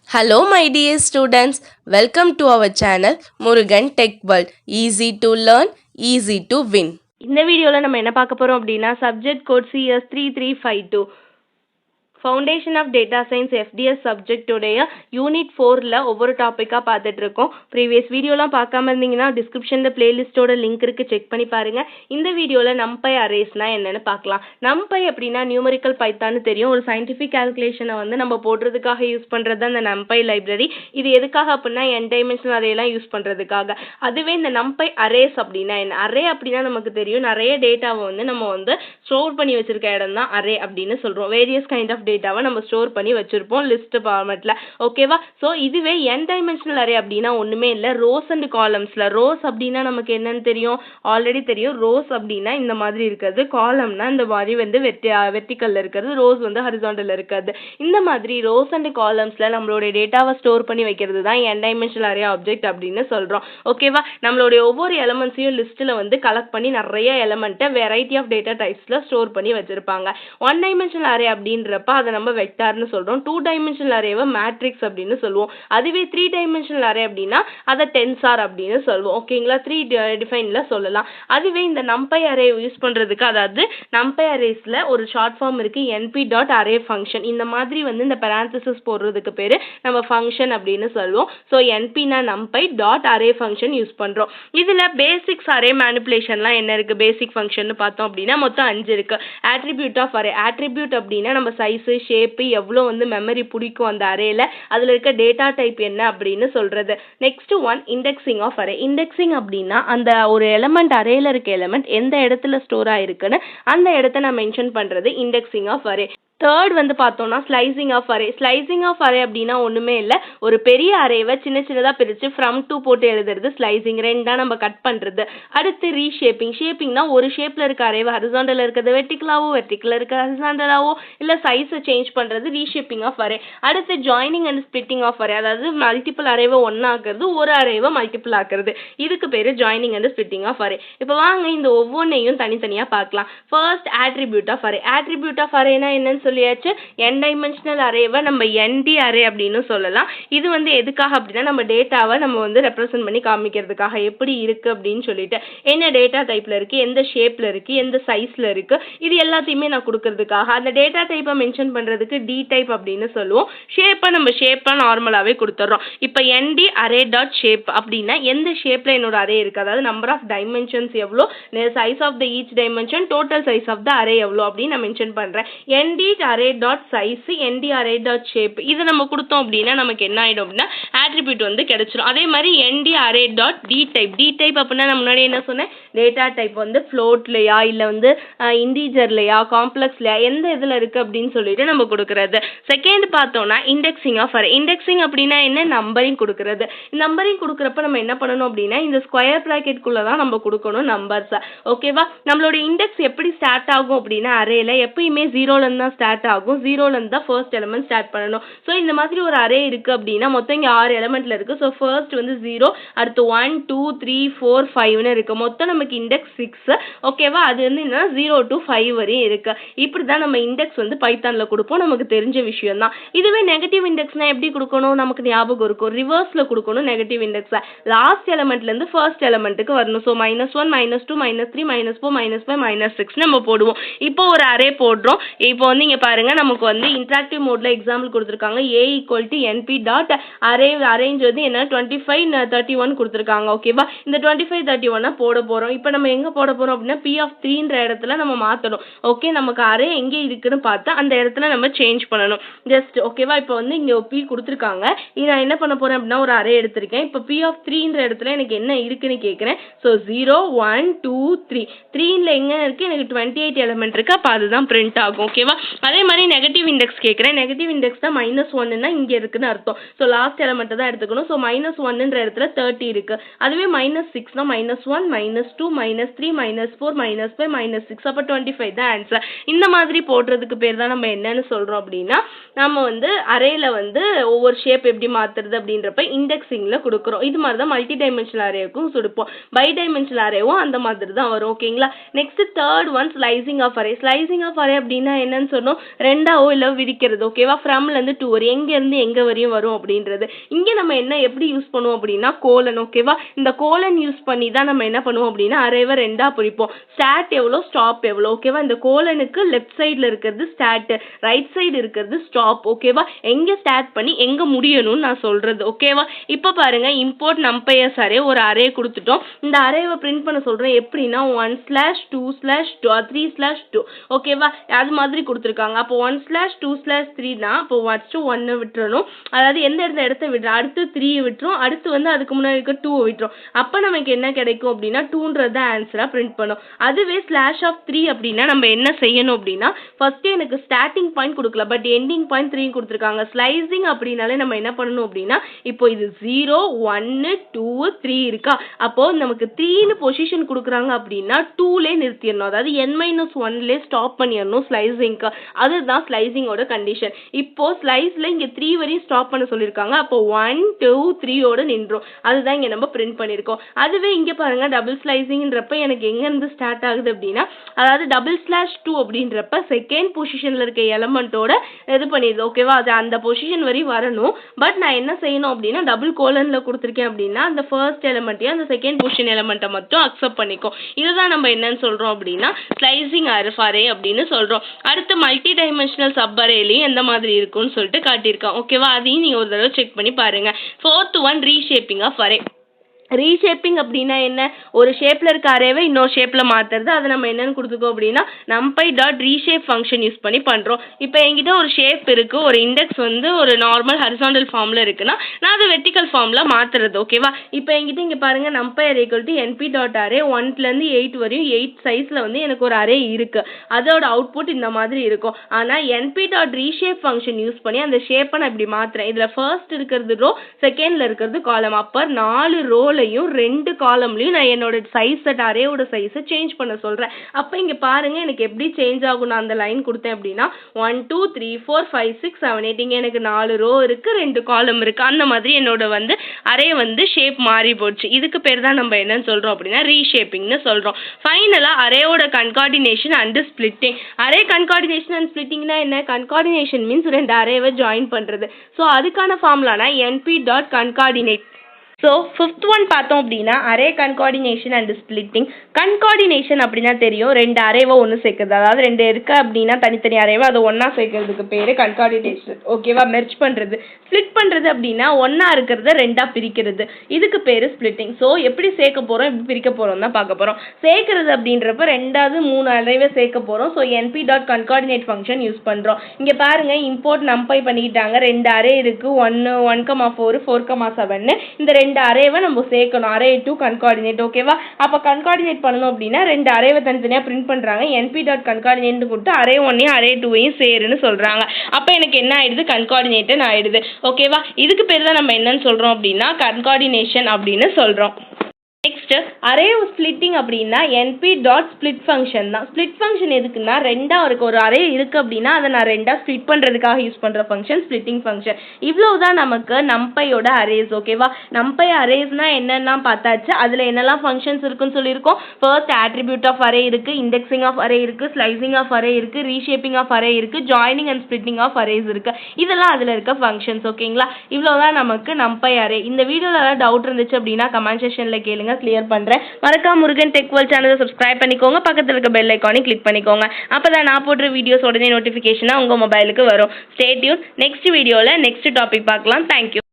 Hello, my dear students. Welcome to our channel Murugan Tech World. Easy to learn, easy to win. இந்த வீடியோல நம்ம என்ன பார்க்க போறோம் அப்படின்னா subject code CS3352 foundation of data science FDS சப்ஜெக்டோடைய unit 4ல ஒவ்வொரு டாப்பிக்காக பார்த்துட்டு இருக்கோம். ப்ரீவியஸ் வீடியோலாம் பார்க்காம இருந்தீங்கன்னா டிஸ்கிரிப்ஷனில் பிளேலிஸ்ட்டோட லிங்க் இருக்கு, செக் பண்ணி பாருங்க. இந்த வீடியோவில் நம்பை அரேஸ்னா என்னன்னு பார்க்கலாம். நம்பை அப்படின்னா நியூமரிக்கல் பைத்தான்னு தெரியும். ஒரு சயின்டிஃபிக் கால்குலேஷனை வந்து நம்ம போடுறதுக்காக யூஸ் பண்ணுறது அந்த நம்பை லைப்ரரி. இது எதுக்காக அப்படின்னா என் டைமென்ஷனல் அரேலாம் யூஸ் பண்ணுறதுக்காக. அதுவே இந்த நம்பை அரேஸ் அப்படின்னா என்ன? அரே அப்படின்னா நமக்கு தெரியும், நிறைய டேட்டாவை வந்து நம்ம வந்து ஸ்டோர் பண்ணி வச்சிருக்க இடம் தான் அரே அப்படின்னு சொல்கிறோம். வேரியஸ் கைண்ட் ஆஃப் டேட்டாவை நம்ம ஸ்டோர் பண்ணி வச்சிருப்போம் லிஸ்ட் ஃபார்மேட்ல. ஓகேவா? ஸோ இதுவே n டைமென்ஷனல் அரே அப்படின்னா ஒண்ணுமே இல்லை, ரோஸ் அண்ட் காலம்ஸ்ல. ரோஸ் அப்படின்னா நமக்கு என்னன்னு தெரியும், ஆல்ரெடி தெரியும். ரோஸ் அப்படின்னா இந்த மாதிரி இருக்கிறது, காலம்னா இந்த மாதிரி வந்து வெர்டிக்கல்ல இருக்கிறது, ரோஸ் வந்து ஹரிசாண்டல்ல இருக்கிறது. இந்த மாதிரி ரோஸ் அண்ட் காலம்ஸ்ல நம்மளுடைய டேட்டாவை ஸ்டோர் பண்ணி வைக்கிறது தான் n டைமென்ஷனல் அரே ஆப்ஜெக்ட் அப்படின்னு சொல்றோம். ஓகேவா? நம்மளுடைய ஒவ்வொரு எலமெண்ட்ஸையும் லிஸ்ட்ல வந்து கலெக்ட் பண்ணி நிறைய எலமெண்ட்டை வெரைட்டி ஆஃப் டேட்டா டைப்ஸ்ல ஸ்டோர் பண்ணி வச்சிருப்பாங்க. ஒன் டைமென்ஷனல் அரே அப்படின்றப்ப அதை நம்ம வெக்டார்னு சொல்றோம். டூ டைமென்ஷனல் அரேவை மேட்ரிக்ஸ் அப்படின்னு சொல்லுவோம். அதுவே த்ரீ டைமென்ஷனல் அரே அப்படின்னா அதை டென்சார் அப்படின்னு சொல்லுவோம். ஓகேங்களா? த்ரீ டிஃபைன்ல சொல்லலாம். அதுவே இந்த நம்பை அரே யூஸ் பண்றதுக்கு, அதாவது நம்பை அரேஸ்ல ஒரு ஷார்ட் ஃபார்ம் இருக்கு, np.array ஃபங்க்ஷன். இந்த மாதிரி வந்து இந்த parenthesis போடுறதுக்கு பேரு நம்ம ஃபங்க்ஷன் அப்படின்னு சொல்லுவோம். ஸோ npனா NumPy dot array function use பண்றோம். இதுல பேசிக்ஸ் அரே மேனிபுலேஷன்லாம் என்ன இருக்கு, பேசிக் ஃபங்க்ஷன் பார்த்தோம் அப்படின்னா மொத்தம் 5 இருக்கு. Attribute of array. ஆட்ரிபியூட் அப்படின்னா நம்ம சைஸ், ஷேப், எவ்வளோ வந்து மெமரி பிடிக்கும் அந்த அரேல, அதுல இருக்க டேட்டா டைப் என்ன அப்படின்னு சொல்றது. Next one indexing of array. Indexing அப்படின்னா அந்த ஒரு எலமெண்ட், அரேல இருக்க எலமெண்ட் எந்த இடத்துல ஸ்டோர் ஆயிருக்குன்னு அந்த இடத்த நான் மென்ஷன் பண்றது இண்டெக்ஸிங் ஆஃப் அரே. தேர்ட் வந்து பார்த்தோம்னா slicing of array. Slicing of array அப்படின்னா ஒன்றுமே இல்லை, ஒரு பெரிய அரேவை சின்ன சின்னதாக பிரித்து ஃப்ரம் டு போட்டு எழுதுறது ஸ்லைசிங். ரெண்டாக நம்ம கட் பண்ணுறது. அடுத்து ரீஷேப்பிங். ஷேப்பிங்னா ஒரு ஷேப்பில் இருக்க அரேவை ஹரிசாண்டலில் இருக்கிறது வெர்டிக்கலாவோ, வெர்டிக்கலில் இருக்க ஹரிசாண்டலாவோ இல்லை சைஸை சேஞ்ச் பண்ணுறது ரீஷேப்பிங் ஆஃப் அரே. அடுத்து joining and splitting of array, அதாவது மல்டிபிள் அரேவை ஒன்றாக்குறது, ஒரு அரேவை மல்டிபிள் ஆக்குறது. இதுக்கு பேர் joining and splitting of array. இப்போ வாங்க இந்த ஒவ்வொன்றையும் தனித்தனியாக பார்க்கலாம். First attribute of array. Attribute of அரேனா என்னன்னு சொல்லியாச்சு. n டைமென்ஷனல் அரேவை நம்ம nd அரே அப்படின்னு சொல்லலாம். இது வந்து எதுக்காக அப்படின்னா நம்ம டேட்டாவை நம்ம வந்து ரெப்ரசென்ட் பண்ணி காமிக்கிறதுக்காக, எப்படி இருக்கு அப்படின்னு சொல்லிட்டு, என்ன டேட்டா டைப்ல இருக்கு, எந்த ஷேப்ல இருக்கு, எந்த சைஸ்ல இருக்கு, இது எல்லாத்தையுமே நான் கொடுக்கறதுக்காக. அந்த டேட்டா டைப்பை மென்ஷன் பண்றதுக்கு டி டைப் அப்படின்னு சொல்லுவோம். ஷேப்பை நம்ம ஷேப்பா நார்மலாவே கொடுத்துறோம். இப்போ nd அரே டாட் ஷேப் அப்படின்னா எந்த ஷேப்ல என்னோட அரே இருக்கு, அதாவது நம்பர் ஆஃப் டைமென்ஷன்ஸ் எவ்வளோ, size of the each dimension, total size of the array எவ்வளோ அப்படின்னு நான் மென்ஷன் பண்றேன். nd array dot size, nd array dot shape, இது நம்ம கொடுத்தோம் அப்படின்னா நமக்கு என்ன ஆயிடும் அப்படின்னா ஆட்ரிபியூட் வந்து கிடைச்சிரும். அதே மாதிரி nd array dot d type. D type அப்படின்னா நான் முன்னாடி என்ன சொன்னேன், டேட்டா டைப் வந்து ஃப்ளோட்லையா இல்லை வந்து இன்டீஜர்லையா, காம்ப்ளெக்ஸ்லையா, எந்த இதில் இருக்கு அப்படின்னு சொல்லிட்டு நம்ம கொடுக்கறது. செகண்ட் பார்த்தோம்னா இண்டெக்ஸிங் ஆஃப் அரே. இண்டெக்ஸிங் அப்படின்னா என்ன, நம்பரிங் கொடுக்கறது. நம்பரிங் கொடுக்குறப்ப நம்ம என்ன பண்ணணும் அப்படின்னா இந்த ஸ்கொயர் ப்ராக்கெட்குள்ளே தான் நம்ம கொடுக்கணும் நம்பர்ஸை. ஓகேவா? நம்மளோட இண்டெக்ஸ் எப்படி ஸ்டார்ட் ஆகும் அப்படின்னா அரேல எப்பயுமே 0லேருந்து தான் ஸ்டார்ட் ஆகும். 0லேருந்து தான் ஃபர்ஸ்ட் எலிமெண்ட் ஸ்டார்ட் பண்ணணும். ஸோ இந்த மாதிரி ஒரு அரே இருக்கு அப்படின்னா மொத்தம் இங்கே 6 எலிமெண்ட்ல இருக்கு. ஸோ ஃபர்ஸ்ட் வந்து 0, அடுத்து 1 2 3 4 5ன்னு இருக்கு. மொத்தம் நமக்கு இண்டெக்ஸ் 6. ஓகேவா? அது வந்து என்ன 0 to 5 வரையும் இருக்கு. இப்படி தான் நம்ம இண்டெக்ஸ் வந்து பைத்தான்ல கொடுப்போம், நமக்கு தெரிஞ்ச விஷயம் தான். இதுவே நெகட்டிவ் இண்டெக்ஸ்னா எப்படி கொடுக்கணும், நமக்கு ஞாபகம் இருக்கும், ரிவர்ஸ்ல கொடுக்கணும் நெகட்டிவ் இண்டெக்ஸை. லாஸ்ட் எலிமெண்ட்ல இருந்து ஃபர்ஸ்ட் எலிமெண்ட்டுக்கு வரணும். ஸோ -1 -2 -3 -4 -5 -6 நம்ம போடுவோம். இப்போ ஒரு அரே போடுறோம். இப்போ வந்து இங்க பாருங்க, நமக்கு வந்து இன்டராக்டிவ் மோட்ல எக்ஸாம்பிள் கொடுத்துருக்காங்க. a = np dot array. Arrange வந்து என்ன 25 31 கொடுத்துருக்காங்க. ஓகேவா? இந்த 25 31 போட போறோம். இப்போ நம்ம எங்க போட போறோம் அப்படின்னா p(3)ன்ற இடத்துல நம்ம மாத்தணும். ஓகே, நமக்கு அரே எங்கே இருக்குன்னு பார்த்தா அந்த இடத்துல நம்ம சேஞ்ச் பண்ணணும் ஜஸ்ட். ஓகேவா? இப்போ வந்து இங்க p கொடுத்துருக்காங்க. இது நான் என்ன பண்ண போறேன் அப்படின்னா ஒரு அரே எடுத்திருக்கேன். இப்போ p(3)ன்ற இடத்துல எனக்கு என்ன இருக்குன்னு கேட்குறேன். ஸோ 0 1 2 3 3ல எங்க இருக்கு, எனக்கு 28 எலிமெண்ட் இருக்கு. அப்போ அதுதான் பிரிண்ட் ஆகும். ஓகேவா? அதே மாதிரி நெகட்டிவ் இண்டெக்ஸ் கேட்குறேன். நெகட்டிவ் இண்டெக்ஸ் தான் -1ன்னா இங்கே இருக்குன்னு அர்த்தம். ஸோ லாஸ்ட் எலிமெண்ட் மட்டும் தான் எடுத்துக்கணும். ஸோ -1ன்ற இடத்துல 30 இருக்கு. அதுவே -6னா -1 -2 -3 -4 -5 -6 அப்போ 25 தான் ஆன்சர். இந்த மாதிரி போடுறதுக்கு பேர் தான் நம்ம என்னன்னு சொல்றோம் அப்படின்னா நம்ம வந்து அரேல வந்து ஒவ்வொரு ஷேப் எப்படி மாத்துறது அப்படின்றப்ப இண்டெக்ஸிங்ல கொடுக்குறோம். இது மாதிரி தான் மல்டி டைமென்ஷனல் அரேக்கும் கொடுப்போம். பை டைமென்ஷனல் அரேவும் அந்த மாதிரி தான் வரும். ஓகேங்களா. Next third one slicing of array. Slicing of array அப்படின்னா என்னன்னு சொன்னோம், ரெண்டாவோ இல்லை விரிக்கிறது. ஓகேவா. ஃப்ரம்ல இருந்து டு வரும், எங்க இருந்து எங்க வரையும் வரும் அப்படின்றது. இங்க நம்ம என்ன எப்படி யூஸ் பண்ணுவோம் அப்படின்னா கோலன். ஓகேவா. இந்த கோலன் யூஸ் பண்ணி தான் நம்ம என்ன பண்ணுவோம் அப்படின்னா அரேவை ரெண்டா பிரிப்போம். ஸ்டார்ட் எவ்வளோ, ஸ்டாப் எவ்வளோ. ஓகேவா. இந்த கோலனுக்கு லெஃப்ட் சைட்ல இருக்கிறது ஸ்டார்ட், ரைட் சைடு இருக்கிறது ஸ்டாப். ஓகேவா. எங்க ஸ்டார்ட் பண்ணி எங்க முடியணும்னு நான் சொல்றது. ஓகேவா. இப்போ பாருங்க இம்போர்ட் நம்பையர்ஸ் அரே ஒரு அரே கொடுத்துட்டோம். இந்த அரேவை பிரிண்ட் பண்ண சொல்றேன் எப்படின்னா 1/2/3/2. ஓகேவா. அது மாதிரி கொடுத்துருக்காங்க. அப்போ 1/2/3னா அப்போ ஃபர்ஸ்ட் 1 விட்டுறணும். அதாவது எந்த இடத்த விடுறோம், அடுத்து 3 விட்டுரும், அடுத்து வந்து அதுக்கு முன்னாடி இருக்க 2 விட்டுரும். அப்போ நமக்கு என்ன கிடைக்கும் அப்படின்னா 2ன்றத ஆன்சரா பிரிண்ட் பண்ணும். அதுவே /3 அப்படின்னா நம்ம என்ன செய்யணும் அப்படின்னா ஃபர்ஸ்ட் எனக்கு ஸ்டார்டிங் பாயிண்ட் கொடுக்கல, பட் எண்டிங் பாயிண்ட் 3 கொடுத்துருக்காங்க. ஸ்லைசிங் அப்படின்னாலே நம்ம என்ன பண்ணணும் அப்படின்னா இப்போ இது 0 1 2 3 இருக்கா. அப்போ நமக்கு 3ன்னு பொசிஷன் கொடுக்குறாங்க அப்படின்னா 2லே நிறுத்திடணும். அதாவது n-1லே ஸ்டாப் பண்ணிடணும் ஸ்லைசிங்க்கு. அதுதான் ஸ்லைசிங்கோட கண்டிஷன். இப்போ ஸ்லைஸ்ல இங்க 3 வரையும் ஸ்டாப் பண்ண சொல்லியிருக்காங்க. அப்போ 1 2 3யோட நின்றோம். அதுதான் இங்க நம்ம பிரிண்ட் பண்ணிருக்கோம். அதுவே இங்க பாருங்க டபுள் ஸ்லைசிங்ன்றப்ப எனக்கு எங்க இருந்து ஸ்டார்ட் ஆகுது அப்படின்னா அதாவது /2 அப்படின்றப்ப செகண்ட் பொசிஷன்ல இருக்க எலமெண்டோட இது பண்ணிடுது. ஓகேவா. அது அந்த பொசிஷன் வரை வரணும். பட் நான் என்ன செய்யணும் அப்படின்னா டபுள் கோலன்ல கொடுத்துருக்கேன் அப்படின்னா அந்த ஃபர்ஸ்ட் எலமெண்ட்டையும் அந்த செகண்ட் பொசிஷன் எலமெண்ட்டை மட்டும் அக்செப்ட் பண்ணிக்கும். இதுதான் நம்ம என்னன்னு சொல்றோம் அப்படின்னா ஸ்லைசிங் அரே அப்படின்னு சொல்றோம். அடுத்து மல்டி டைமென்ஷனல் சப் அரேலையும் எந்த மாதிரி இருக்கும்னு சொல்லிட்டு காட்டியிருக்கோம். ஓகேவா. அதையும் நீங்க ஒரு தடவை செக் பண்ணி பாருங்க. 4th one reshaping of array. Reshaping அப்படின்னா என்ன, ஒரு ஷேப்ல இருக்க அரேவை இன்னொரு ஷேப்ல மாத்துறது. அதை நம்ம என்னன்னு கொடுத்துக்கோ அப்படின்னா numpy.reshape ஃபங்க்ஷன் யூஸ் பண்ணி பண்றோம். இப்போ என்கிட்ட ஒரு ஷேப் இருக்கு, ஒரு இண்டெக்ஸ் வந்து ஒரு நார்மல் ஹரிசாண்டல் ஃபார்ம்ல இருக்குன்னா நான் அதை வெர்டிக்கல் ஃபார்ம்ல மாத்துறது. ஓகேவா. இப்போ என்கிட்ட இங்க பாருங்க numpy np.array 1ல இருந்து 8 வரையும் 8 சைஸ்ல வந்து எனக்கு ஒரு அரே இருக்கு. அதோட அவுட்புட் இந்த மாதிரி இருக்கும். ஆனா np.reshape ஃபங்க்ஷன் யூஸ் பண்ணி அந்த ஷேப்பை நான் இப்படி மாத்துறேன். இதுல ஃபர்ஸ்ட் இருக்கிறது ரோ, செகண்ட்ல இருக்கிறது காலம். அப்ப 4 ரோ 2 காலம்லயும் நான் என்னோட சைஸ் அரேயோட சைஸை சேஞ்ச் பண்ண சொல்றேன். அப்ப இங்க பாருங்க எனக்கு எப்படி சேஞ்ச் ஆகும். நான் அந்த லைன் கொடுத்தேன் அப்படின்னா 1 2 3 4 5 6 7 8 இங்க எனக்கு 4 ரோ இருக்கு, 2 காலம் இருக்கு. அந்த மாதிரி என்னோட வந்து அரே வந்து ஷேப் மாறி போச்சு. இதுக்கு பேர் தான் நம்ம என்னன்னு சொல்றோம் அப்படின்னா ரீஷேப்பிங்னு சொல்றோம். ஃபைனலா அரேயோட concatenation and splitting. Array concatenation and ஸ்பிளிட்டிங்னா என்ன, கன்கார்டினேஷன் மீன்ஸ் 2 அரேவை ஜாயின் பண்றது. ஸோ அதுக்கான ஃபார்முலானா np.concatenate. ஸோ 5th ஒன் பார்த்தோம் அப்படின்னா array concatenation and splitting. Concatenation அப்படின்னா தெரியும், 2 அரேவை ஒன்று சேர்க்குறது. அதாவது 2 இருக்கு அப்படின்னா தனித்தனி அரேவை அதை ஒன்றா சேர்க்கறதுக்கு பேர் கன்கார்டினேஷன். ஓகேவா. மெர்ஜ் பண்ணுறது. ஸ்பிளிட் பண்ணுறது அப்படின்னா ஒன்றா இருக்கிறத 2ஆ பிரிக்கிறது. இதுக்கு பேர் ஸ்பிளிட்டிங். ஸோ எப்படி சேர்க்க போகிறோம், எப்படி பிரிக்க போகிறோம் தான் பார்க்க போகிறோம். சேர்க்கறது அப்படின்றப்ப 2வது 3 அரேவை சேர்க்க போகிறோம். ஸோ np.concatenate ஃபங்க்ஷன் யூஸ் பண்ணுறோம். இங்கே பாருங்க இம்போர்ட் நம்பை பண்ணிக்கிட்டாங்க. 2 அரே இருக்கு, 1 1,4 4,7. இந்த 2 அரேவை நம்ம சேர்க்கணும். Array to கன்கார்டினேட். ஓகேவா. அப்ப கன்கார்டினேட் பண்ணணும் அப்படின்னா 2 அரேவை தனித்தனியா பிரிண்ட் பண்றாங்க. np.concatenate கொடுத்து அரே 1ஐயும் அரே 2ஐயும் சேருன்னு சொல்றாங்க. அப்ப எனக்கு என்ன ஆயிடுது, கன்கார்டினேட்னு ஆயிடுது. ஓகேவா. இதுக்கு பேர் தான் நம்ம என்னன்னு சொல்றோம் அப்படின்னா கன்கார்டினேஷன் அப்படின்னு சொல்றோம். நெக்ஸ்ட் அரே ஸ்பிளிட்டிங் அப்படின்னா np.split ஃபங்க்ஷன் தான். ஸ்பிளிட் ஃபங்க்ஷன் எதுக்குன்னா ரெண்டா இருக்கு, ஒரு அரே இருக்கு அப்படின்னா அதை நான் ரெண்டா ஸ்பிளிட் பண்றதுக்காக யூஸ் பண்ற ஃபங்க்ஷன் ஸ்பிளிட்டிங் ஃபங்க்ஷன். இவ்வளவுதான் நமக்கு நம்பையோட அரேஸ். ஓகேவா. நம்பை அரேஸ்னா என்னன்னா பார்த்தாச்சு. அதுல என்னெல்லாம் ஃபங்க்ஷன்ஸ் இருக்குன்னு சொல்லியிருக்கோம். ஃபர்ஸ்ட் ஆட்ரிபியூட் ஆஃப் அரே இருக்கு, இண்டெக்ஸிங் ஆஃப் அரே இருக்கு, ஸ்லைசிங் ஆஃப் அரே இருக்கு, ரீஷேப்பிங் ஆஃப் அரே இருக்கு, joining and splitting of arrays இருக்கு. இதெல்லாம் அதுல இருக்க ஃபங்க்ஷன்ஸ். ஓகேங்களா. இவ்வளவுதான் நமக்கு நம்பை அரே. இந்த வீடியோல ஏதாவது டவுட் இருந்துச்சு அப்படின்னா கமெண்ட் செக்ஷன்ல கேளுங்க, கிளியர் பண்றேன். மறக்காம முருகன் டெக் வேர்ல்ட் சேனலை சப்ஸ்கிரைப் பண்ணிக்கோங்க. பக்கத்துல இருக்க பெல் ஐகானை கிளிக் பண்ணிக்கோங்க. அப்பதான் நான் போடுற வீடியோஸ் உடனே நோட்டிபிகேஷனா உங்க மொபைலுக்கு வரும். Stay tune. நெக்ஸ்ட் வீடியோல நெக்ஸ்ட் டாபிக் பார்க்கலாம். தேங்க்யூ.